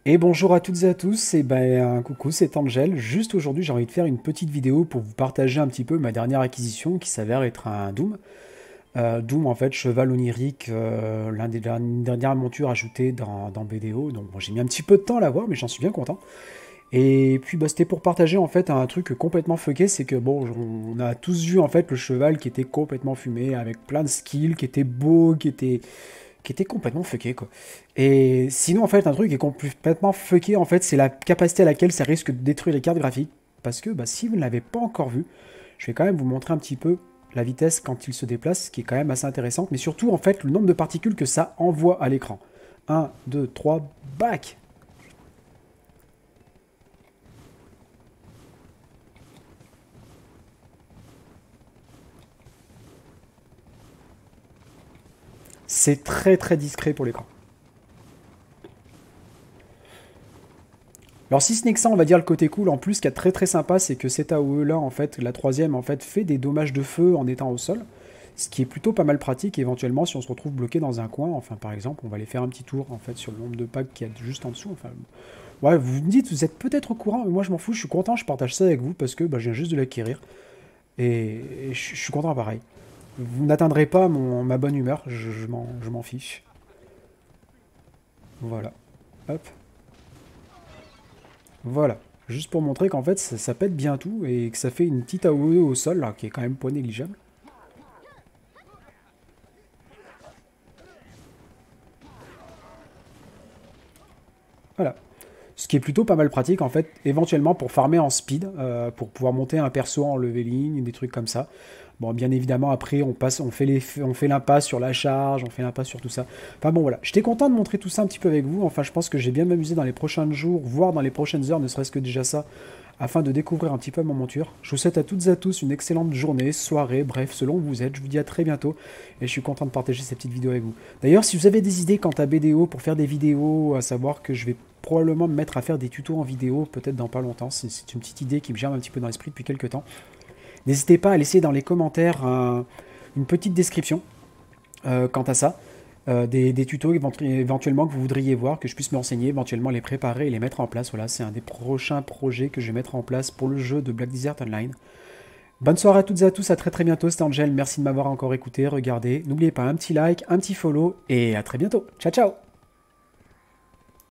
Et bonjour à toutes et à tous, et ben coucou, c'est Angel. Juste aujourd'hui, j'ai envie de faire une petite vidéo pour vous partager un petit peu ma dernière acquisition qui s'avère être un Doom. Doom, en fait, cheval onirique, l'un des dernières montures ajoutées dans BDO. Donc bon, j'ai mis un petit peu de temps à l'avoir, mais j'en suis bien content. Et puis bah, c'était pour partager en fait un truc complètement fucké, c'est que bon, on a tous vu en fait le cheval qui était complètement fumé, avec plein de skills, qui était beau, qui était complètement fucké quoi. Et sinon en fait un truc qui est complètement fucké en fait c'est la capacité à laquelle ça risque de détruire les cartes graphiques. Parce que bah, si vous ne l'avez pas encore vu, je vais quand même vous montrer un petit peu la vitesse quand il se déplace, qui est quand même assez intéressante, mais surtout en fait le nombre de particules que ça envoie à l'écran. Un, 2, 3, back. C'est très très discret pour l'écran. Alors si ce n'est que ça, on va dire le côté cool. En plus, ce qui est très très sympa, c'est que cette AOE là, en fait, la troisième, en fait, fait des dommages de feu en étant au sol. Ce qui est plutôt pas mal pratique, éventuellement, si on se retrouve bloqué dans un coin. Enfin, par exemple, on va aller faire un petit tour, en fait, sur le nombre de packs qu'il y a juste en dessous. Enfin, ouais, vous me dites, vous êtes peut-être au courant, mais moi je m'en fous, je suis content, je partage ça avec vous, parce que bah, je viens juste de l'acquérir. Et je suis content pareil. Vous n'atteindrez pas ma bonne humeur, je m'en fiche. Voilà. Hop. Voilà. Juste pour montrer qu'en fait ça pète bien tout et que ça fait une petite AOE au sol là, qui est quand même pas négligeable. Voilà. Ce qui est plutôt pas mal pratique en fait, éventuellement pour farmer en speed, pour pouvoir monter un perso en leveling, des trucs comme ça. Bon, bien évidemment, après, on fait l'impasse sur la charge, on fait l'impasse sur tout ça. Enfin bon, voilà. J'étais content de montrer tout ça un petit peu avec vous. Enfin, je pense que j'ai bien m'amusé dans les prochains jours, voire dans les prochaines heures, ne serait-ce que déjà ça, afin de découvrir un petit peu ma monture. Je vous souhaite à toutes et à tous une excellente journée, soirée, bref, selon où vous êtes. Je vous dis à très bientôt et je suis content de partager ces petites vidéos avec vous. D'ailleurs, si vous avez des idées quant à BDO pour faire des vidéos, à savoir que je vais probablement me mettre à faire des tutos en vidéo, peut-être dans pas longtemps, c'est une petite idée qui me germe un petit peu dans l'esprit depuis quelques temps. N'hésitez pas à laisser dans les commentaires une petite description quant à ça. Des tutos éventuellement que vous voudriez voir, que je puisse me renseigner, éventuellement les préparer et les mettre en place. Voilà, c'est un des prochains projets que je vais mettre en place pour le jeu de Black Desert Online. Bonne soirée à toutes et à tous, à très très bientôt, c'était Angel, merci de m'avoir encore écouté, regardé. N'oubliez pas un petit like, un petit follow et à très bientôt. Ciao ciao.